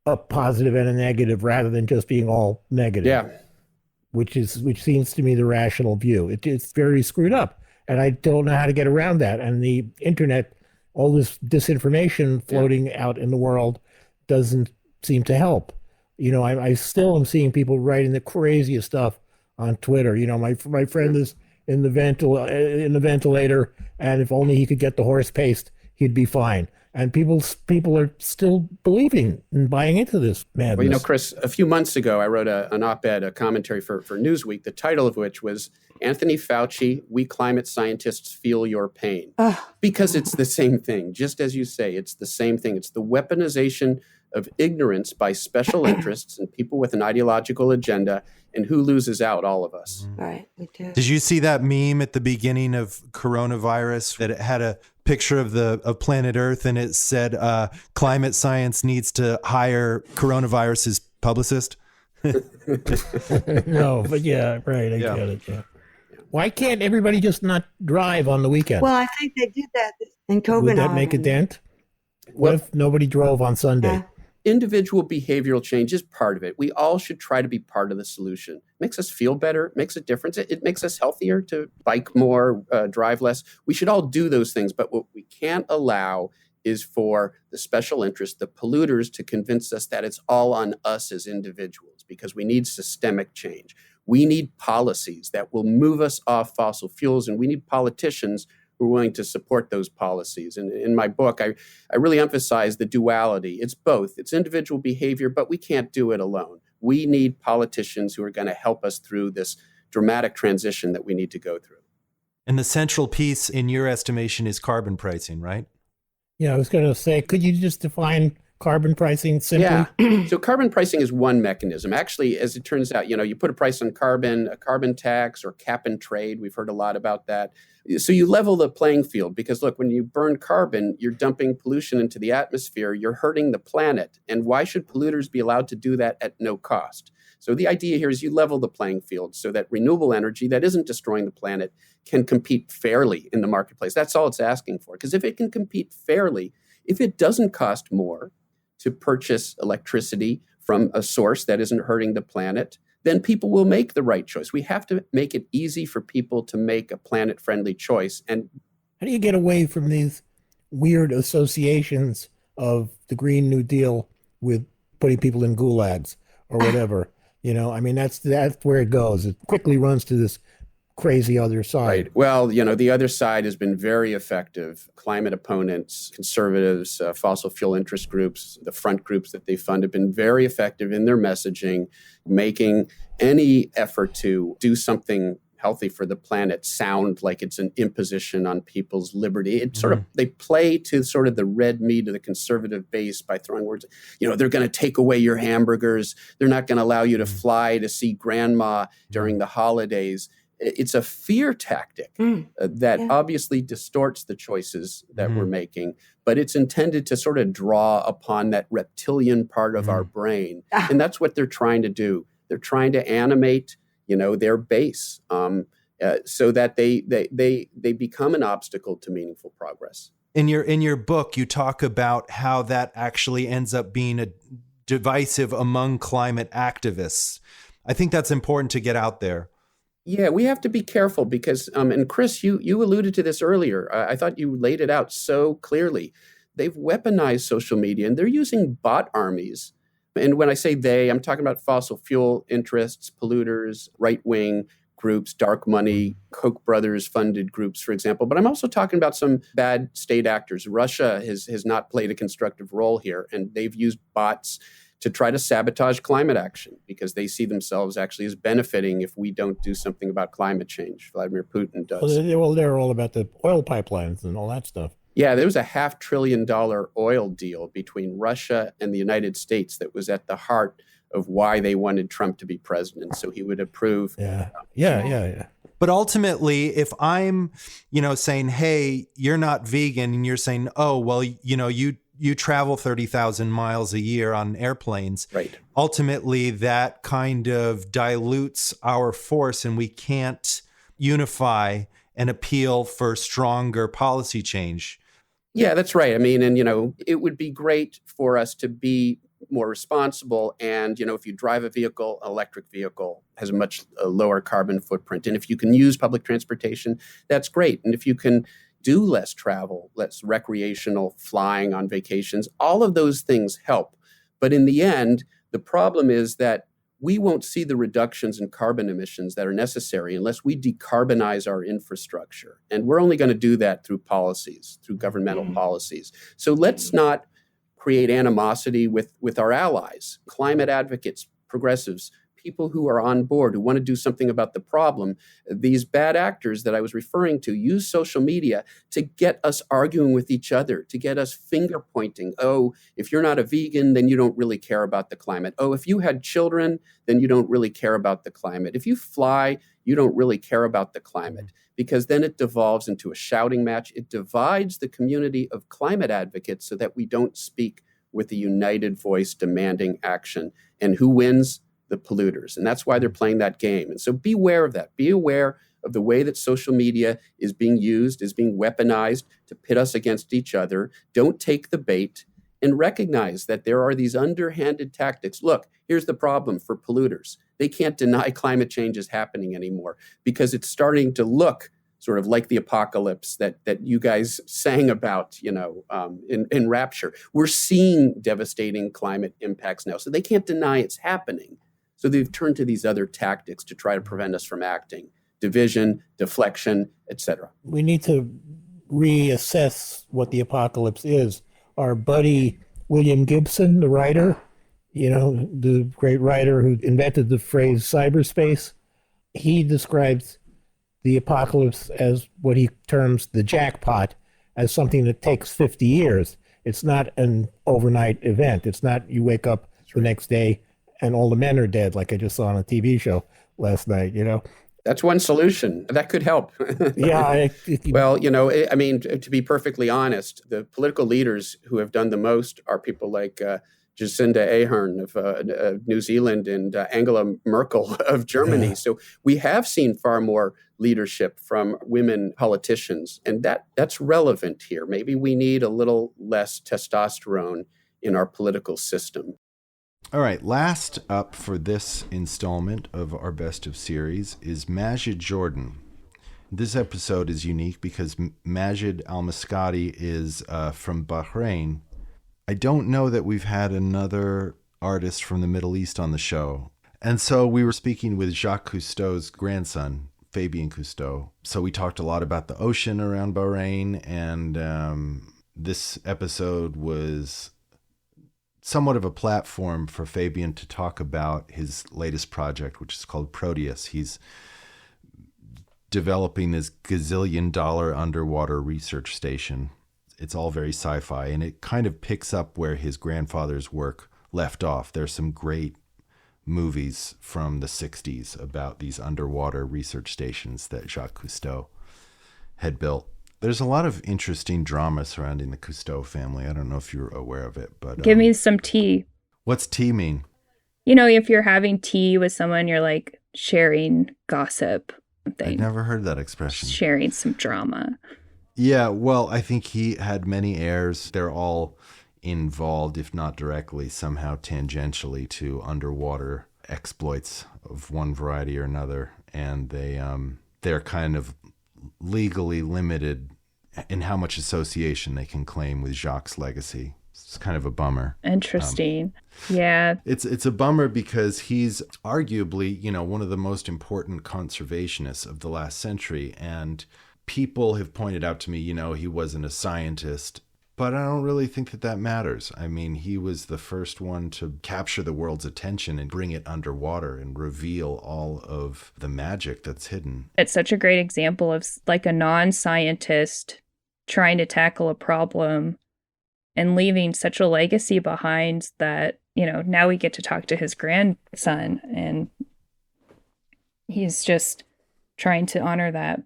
Speaker 12: a positive and a negative rather than just being all negative. Yeah. Which seems to me the rational view. It's very screwed up. And I don't know how to get around that. And the internet, all this disinformation floating out in the world doesn't seem to help. I still am seeing people writing the craziest stuff on Twitter. My friend is in the ventilator, and if only he could get the horse paste, he'd be fine. And people are still believing and buying into this madness.
Speaker 11: Well, Chris, a few months ago, I wrote an op-ed, a commentary for Newsweek, the title of which was Anthony Fauci, We Climate Scientists Feel Your Pain. Because it's the same thing. Just as you say, it's the same thing. It's the weaponization of ignorance by special interests and people with an ideological agenda. And who loses out? All of us.
Speaker 10: Right, we do.
Speaker 1: Did you see that meme at the beginning of coronavirus that it had a picture of planet Earth and it said climate science needs to hire coronavirus's publicist?
Speaker 12: No, but yeah, right. I get it. Yeah. Why can't everybody just not drive on the weekend?
Speaker 10: Well, I think they did that in Copenhagen.
Speaker 12: Would that make a dent? What if nobody drove on Sunday?
Speaker 11: Individual behavioral change is part of it. We all should try to be part of the solution. It makes us feel better. It makes a difference. It makes us healthier to bike more, drive less. We should all do those things. But what we can't allow is for the special interest, the polluters, to convince us that it's all on us as individuals, because we need systemic change. We need policies that will move us off fossil fuels, and we need politicians who are willing to support those policies. And in my book, I really emphasize the duality. It's both. It's individual behavior, but we can't do it alone. We need politicians who are going to help us through this dramatic transition that we need to go through.
Speaker 1: And the central piece, in your estimation, is carbon pricing, right?
Speaker 12: Yeah, I was going to say, could you just define carbon pricing simply?
Speaker 11: Yeah. So carbon pricing is one mechanism. Actually, as it turns out, you put a price on carbon, a carbon tax, or cap and trade. We've heard a lot about that. So you level the playing field because, look, when you burn carbon, you're dumping pollution into the atmosphere. You're hurting the planet. And why should polluters be allowed to do that at no cost? So the idea here is you level the playing field so that renewable energy that isn't destroying the planet can compete fairly in the marketplace. That's all it's asking for. Because if it can compete fairly, if it doesn't cost more to purchase electricity from a source that isn't hurting the planet, then people will make the right choice. We have to make it easy for people to make a planet-friendly choice. And
Speaker 12: how do you get away from these weird associations of the Green New Deal with putting people in gulags or whatever? I mean, that's where it goes. It quickly runs to this crazy other side.
Speaker 11: Right. Well, the other side has been very effective. Climate opponents, conservatives, fossil fuel interest groups, the front groups that they fund have been very effective in their messaging, making any effort to do something healthy for the planet sound like it's an imposition on people's liberty. It sort of, they play to sort of the red meat of the conservative base by throwing words, they're going to take away your hamburgers. They're not going to allow you to fly to see grandma during the holidays. It's a fear tactic that obviously distorts the choices that we're making, but it's intended to sort of draw upon that reptilian part of our brain. And that's what they're trying to do. They're trying to animate, their base so that they become an obstacle to meaningful progress.
Speaker 1: In your book, you talk about how that actually ends up being divisive among climate activists. I think that's important to get out there.
Speaker 11: Yeah, we have to be careful because, and Chris, you alluded to this earlier. I thought you laid it out so clearly. They've weaponized social media and they're using bot armies. And when I say they, I'm talking about fossil fuel interests, polluters, right-wing groups, dark money, Koch brothers funded groups, for example. But I'm also talking about some bad state actors. Russia has not played a constructive role here, and they've used bots to try to sabotage climate action because they see themselves actually as benefiting if we don't do something about climate change. Vladimir Putin does.
Speaker 12: Well, they're all about the oil pipelines and all that stuff.
Speaker 11: Yeah, there was a $500 billion oil deal between Russia and the United States that was at the heart of why they wanted Trump to be president, so he would approve.
Speaker 12: Yeah.
Speaker 1: But ultimately, if I'm, saying, hey, you're not vegan, and you're saying, oh, well, you travel 30,000 miles a year on airplanes.
Speaker 11: Right.
Speaker 1: Ultimately, that kind of dilutes our force and we can't unify and appeal for stronger policy change.
Speaker 11: Yeah, that's right. I mean, and, it would be great for us to be more responsible. And, if you drive a vehicle, an electric vehicle has a much lower carbon footprint. And if you can use public transportation, that's great. And if you can do less travel, less recreational flying on vacations, all of those things help. But in the end, the problem is that we won't see the reductions in carbon emissions that are necessary unless we decarbonize our infrastructure. And we're only going to do that through policies, through governmental policies. So let's not create animosity with our allies, climate advocates, progressives, people who are on board, who want to do something about the problem. These bad actors that I was referring to use social media to get us arguing with each other, to get us finger pointing. Oh, if you're not a vegan, then you don't really care about the climate. Oh, if you had children, then you don't really care about the climate. If you fly, you don't really care about the climate, because then it devolves into a shouting match. It divides the community of climate advocates so that we don't speak with a united voice demanding action. And who wins? The polluters. And that's why they're playing that game. And so be aware of that. Be aware of the way that social media is being used, is being weaponized to pit us against each other. Don't take the bait and recognize that there are these underhanded tactics. Look, here's the problem for polluters. They can't deny climate change is happening anymore because it's starting to look sort of like the apocalypse that you guys sang about, in Rapture. We're seeing devastating climate impacts now. So they can't deny it's happening. So they've turned to these other tactics to try to prevent us from acting. Division, deflection, etc.
Speaker 12: We need to reassess what the apocalypse is. Our buddy William Gibson, the writer, the great writer who invented the phrase cyberspace, he describes the apocalypse as what he terms the jackpot, as something that takes 50 years. It's not an overnight event. It's not you wake up the next day and all the men are dead, like I just saw on a TV show last night, you know?
Speaker 11: That's one solution. That could help.
Speaker 12: Yeah.
Speaker 11: Well, I mean, to be perfectly honest, the political leaders who have done the most are people like Jacinda Ardern of New Zealand and Angela Merkel of Germany. Yeah. So we have seen far more leadership from women politicians, and that's relevant here. Maybe we need a little less testosterone in our political system.
Speaker 1: All right, last up for this installment of our Best of series is Majid Jordan. This episode is unique because Majid Al-Mascati is from Bahrain. I don't know that we've had another artist from the Middle East on the show. And so we were speaking with Jacques Cousteau's grandson, Fabien Cousteau. So we talked a lot about the ocean around Bahrain, and this episode was somewhat of a platform for Fabien to talk about his latest project, which is called Proteus. He's developing this gazillion-dollar underwater research station. It's all very sci-fi, and it kind of picks up where his grandfather's work left off. There's some great movies from the 60s about these underwater research stations that Jacques Cousteau had built. There's a lot of interesting drama surrounding the Cousteau family. I don't know if you're aware of it, but
Speaker 2: give me some tea.
Speaker 1: What's tea mean?
Speaker 2: You know, if you're having tea with someone, you're like sharing gossip.
Speaker 1: I've never heard that expression.
Speaker 2: Sharing some drama.
Speaker 1: Yeah, well, I think he had many heirs. They're all involved, if not directly, somehow tangentially to underwater exploits of one variety or another, and they're kind of legally limited in how much association they can claim with Jacques' legacy. It's kind of a bummer.
Speaker 2: Interesting. Yeah.
Speaker 1: It's a bummer because he's arguably, one of the most important conservationists of the last century, and people have pointed out to me, he wasn't a scientist, but I don't really think that matters. I mean, he was the first one to capture the world's attention and bring it underwater and reveal all of the magic that's hidden.
Speaker 2: It's such a great example of like a non-scientist trying to tackle a problem and leaving such a legacy behind that, now we get to talk to his grandson, and he's just trying to honor that.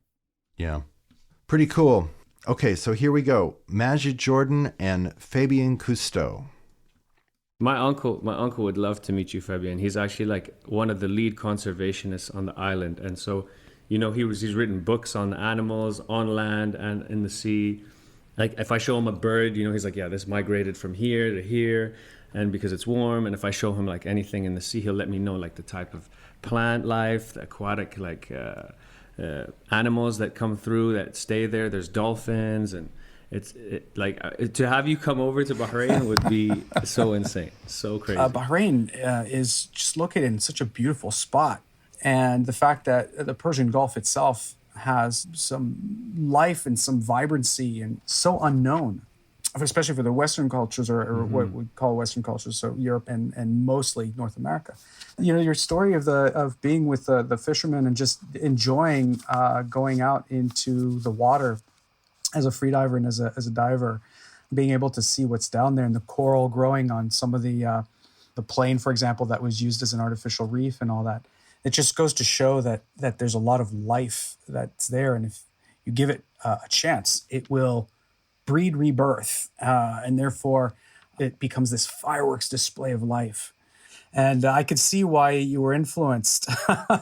Speaker 1: Yeah. Pretty cool. Okay, so here we go. Majid Jordan and Fabien Cousteau.
Speaker 13: My uncle would love to meet you, Fabien. He's actually like one of the lead conservationists on the island, and so he's written books on the animals on land and in the sea. Like if I show him a bird, he's like, yeah, this migrated from here to here, and because it's warm. And if I show him like anything in the sea, he'll let me know like the type of plant life, the aquatic animals that come through that stay there. There's dolphins, and to have you come over to Bahrain would be so insane, so crazy.
Speaker 14: Bahrain is just located in such a beautiful spot, and the fact that the Persian Gulf itself has some life and some vibrancy and so unknown, especially for the Western cultures or what we call Western cultures, so Europe and mostly North America. Your story of being with the fishermen and just enjoying going out into the water as a freediver and as a diver, being able to see what's down there and the coral growing on some of the plain, for example, that was used as an artificial reef and all that. It just goes to show that there's a lot of life that's there, and if you give it a chance, it will breed rebirth, and therefore it becomes this fireworks display of life. And I could see why you were influenced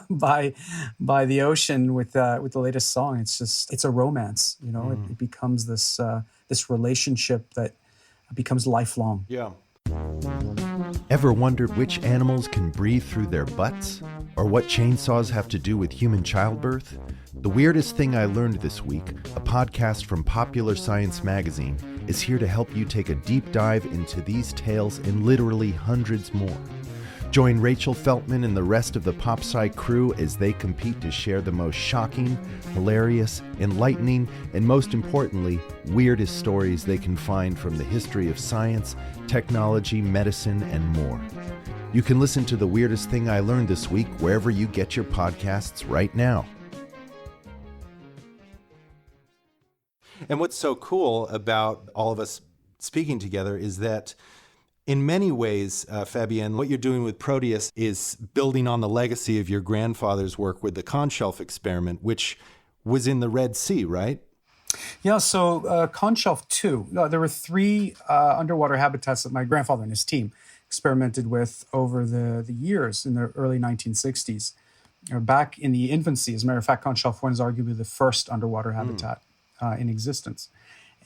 Speaker 14: by the ocean with the latest song. It's a romance, It becomes this relationship that becomes lifelong.
Speaker 1: Yeah. Ever wondered which animals can breathe through their butts? Or what chainsaws have to do with human childbirth? The Weirdest Thing I Learned This Week, a podcast from Popular Science Magazine, is here to help you take a deep dive into these tales and literally hundreds more. Join Rachel Feltman and the rest of the PopSci crew as they compete to share the most shocking, hilarious, enlightening, and most importantly, weirdest stories they can find from the history of science, technology, medicine, and more. You can listen to The Weirdest Thing I Learned This Week wherever you get your podcasts right now. And what's so cool about all of us speaking together is that in many ways, Fabienne, what you're doing with Proteus is building on the legacy of your grandfather's work with the conch shelf experiment, which was in the Red Sea, right?
Speaker 14: Yeah, so conch shelf 2, there were 3 underwater habitats that my grandfather and his team experimented with over the years in the early 1960s. Back in the infancy, as a matter of fact, conch shelf 1 is arguably the first underwater habitat in existence.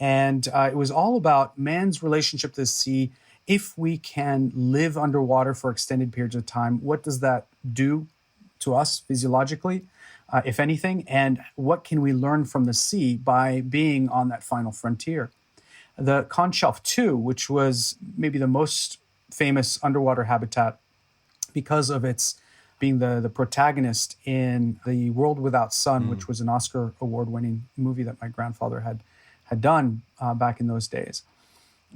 Speaker 14: And it was all about man's relationship to the sea. If we can live underwater for extended periods of time, what does that do to us physiologically, if anything? And what can we learn from the sea by being on that final frontier? The conch shelf 2, which was maybe the most famous underwater habitat because of its being the protagonist in The World Without Sun, which was an Oscar award-winning movie that my grandfather had done back in those days,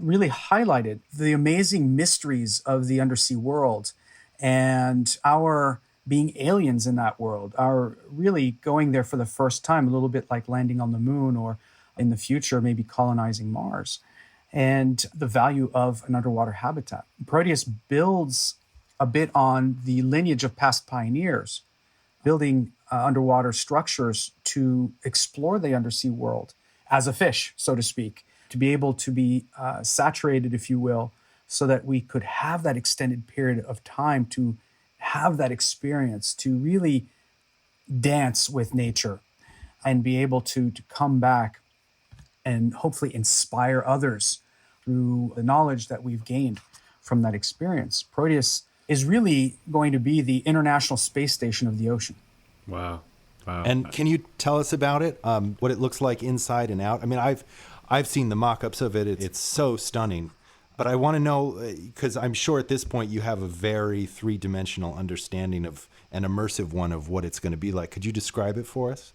Speaker 14: really highlighted the amazing mysteries of the undersea world and our being aliens in that world, our really going there for the first time, a little bit like landing on the moon or in the future, maybe colonizing Mars, and the value of an underwater habitat. Proteus builds a bit on the lineage of past pioneers, building underwater structures to explore the undersea world as a fish, so to speak, to be able to be saturated, if you will, so that we could have that extended period of time to have that experience, to really dance with nature and be able to come back and hopefully inspire others through the knowledge that we've gained from that experience. Proteus is really going to be the International Space Station of the ocean.
Speaker 13: Wow.
Speaker 1: And can you tell us about it, what it looks like inside and out? I mean, I've seen the mock-ups of it. It's so stunning. But I want to know, because I'm sure at this point you have a very three-dimensional understanding of an immersive one of what it's going to be like. Could you describe it for us?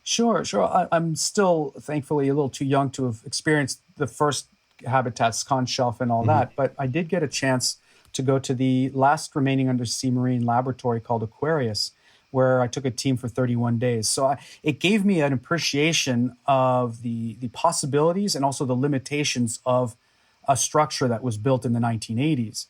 Speaker 14: Sure. I'm still, thankfully, a little too young to have experienced the first habitats, conch shelf and all that. But I did get a chance to go to the last remaining undersea marine laboratory called Aquarius, where I took a team for 31 days. So it gave me an appreciation of the possibilities and also the limitations of a structure that was built in the 1980s.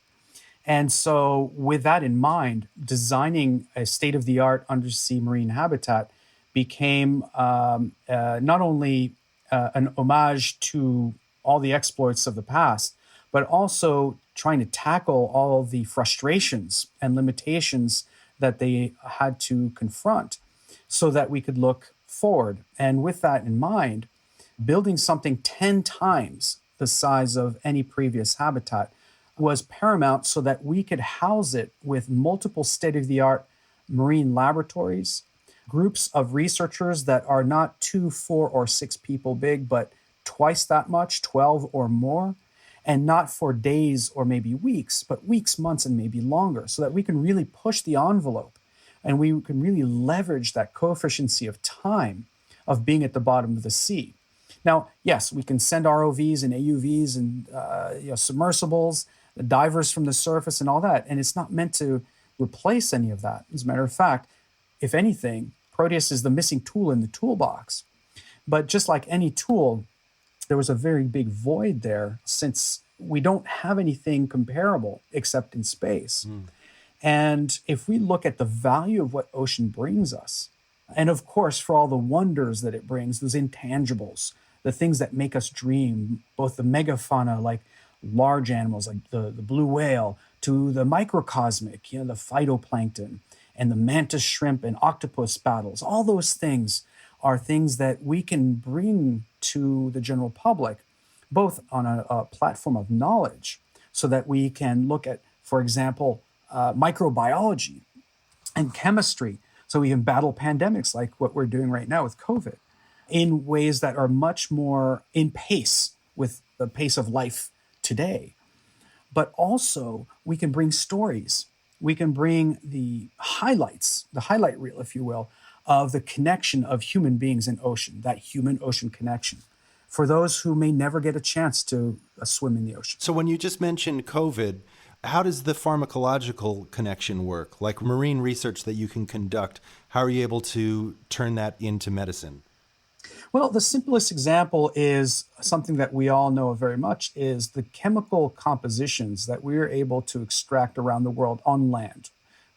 Speaker 14: And so with that in mind, designing a state-of-the-art undersea marine habitat became not only an homage to all the exploits of the past, but also trying to tackle all the frustrations and limitations that they had to confront so that we could look forward. And with that in mind, building something 10 times the size of any previous habitat was paramount so that we could house it with multiple state-of-the-art marine laboratories, groups of researchers that are not 2, 4, or 6 people big, but twice that much, 12 or more, and not for days or maybe weeks, but weeks, months, and maybe longer, so that we can really push the envelope and we can really leverage that coefficient of time of being at the bottom of the sea. Now, yes, we can send ROVs and AUVs and submersibles, the divers from the surface and all that, and it's not meant to replace any of that. As a matter of fact, if anything, Proteus is the missing tool in the toolbox. But just like any tool, there was a very big void there since we don't have anything comparable except in space. And if we look at the value of what ocean brings us, and of course, for all the wonders that it brings, those intangibles, the things that make us dream, both the megafauna, like large animals like the blue whale, to the microcosmic, the phytoplankton, and the mantis shrimp and octopus battles, all those things are things that we can bring to the general public, both on a platform of knowledge, so that we can look at, for example, microbiology and chemistry, so we can battle pandemics like what we're doing right now with COVID in ways that are much more in pace with the pace of life today. But also we can bring stories. We can bring the highlights, the highlight reel, if you will, of the connection of human beings in ocean, that human-ocean connection, for those who may never get a chance to swim in the ocean.
Speaker 1: So when you just mentioned COVID, how does the pharmacological connection work? Like marine research that you can conduct, how are you able to turn that into medicine?
Speaker 14: Well, the simplest example is something that we all know very much is the chemical compositions that we're able to extract around the world on land,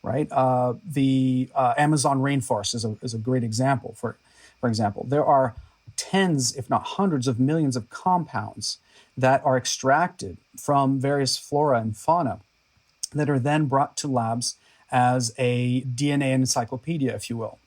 Speaker 14: right? The Amazon rainforest is a great example. For example, there are tens, if not hundreds of millions of compounds that are extracted from various flora and fauna that are then brought to labs as a DNA encyclopedia, if you will.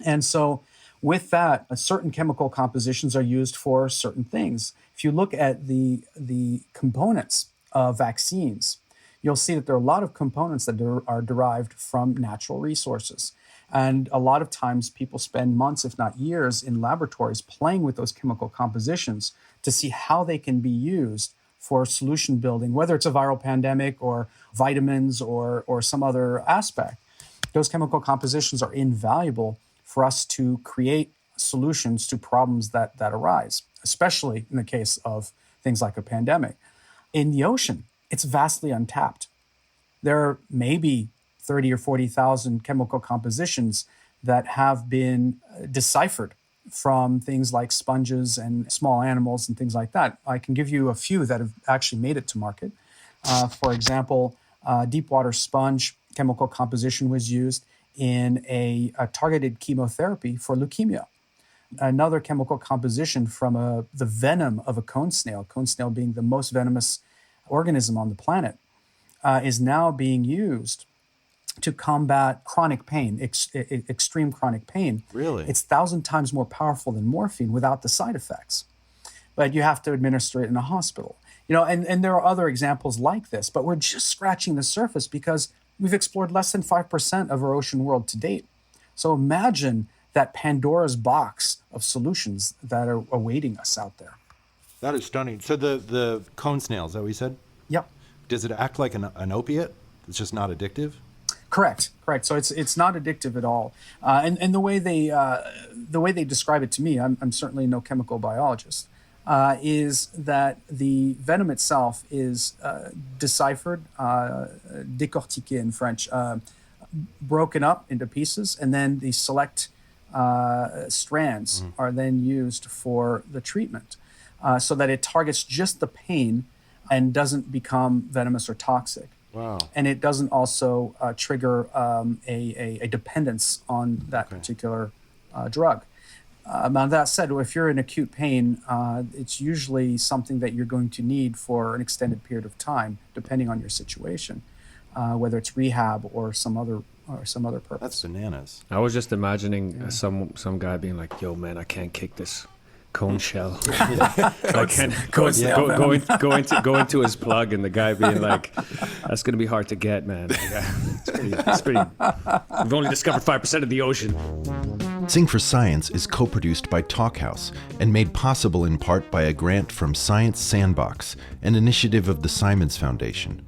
Speaker 14: And so with that, certain chemical compositions are used for certain things. If you look at the components of vaccines, you'll see that there are a lot of components that are derived from natural resources. And a lot of times people spend months, if not years, in laboratories playing with those chemical compositions to see how they can be used for solution building, whether it's a viral pandemic or vitamins or some other aspect. Those chemical compositions are invaluable for us to create solutions to problems that arise, especially in the case of things like a pandemic. In the ocean, it's vastly untapped. There are maybe 30 or 40,000 chemical compositions that have been deciphered from things like sponges and small animals and things like that. I can give you a few that have actually made it to market. For example, deepwater sponge chemical composition was used in a targeted chemotherapy for leukemia. Another chemical composition from the venom of a cone snail being the most venomous organism on the planet, is now being used to combat chronic pain, extreme chronic pain.
Speaker 1: Really?
Speaker 14: It's 1,000 times more powerful than morphine without the side effects. But you have to administer it in a hospital. And there are other examples like this, but we're just scratching the surface because we've explored less than 5% of our ocean world to date. So imagine that Pandora's box of solutions that are awaiting us out there.
Speaker 1: That is stunning. So the cone snail, is that what you said?
Speaker 14: Yep.
Speaker 1: Does it act like an opiate? It's just not addictive?
Speaker 14: Correct. So it's not addictive at all. And the way they describe it to me, I'm certainly no chemical biologist, is that the venom itself is deciphered, décortiqué in French, broken up into pieces, and then the select strands are then used for the treatment, so that it targets just the pain and doesn't become venomous or toxic.
Speaker 1: Wow.
Speaker 14: And it doesn't also trigger a dependence on that particular drug. Now, that said, if you're in acute pain, it's usually something that you're going to need for an extended period of time, depending on your situation, whether it's rehab or some other purpose.
Speaker 1: That's bananas.
Speaker 13: I was just imagining some guy being like, "Yo, man, I can't kick this cone shell." I can't go into his plug, and the guy being like, "That's gonna be hard to get, man." It's pretty. We've only discovered 5% of the ocean.
Speaker 1: Sing for Science is co-produced by Talkhouse and made possible in part by a grant from Science Sandbox, an initiative of the Simons Foundation.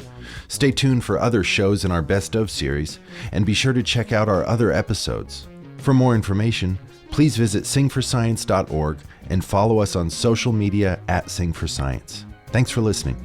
Speaker 1: Stay tuned for other shows in our Best Of series, and be sure to check out our other episodes. For more information, please visit singforscience.org and follow us on social media @SingForScience. Thanks for listening.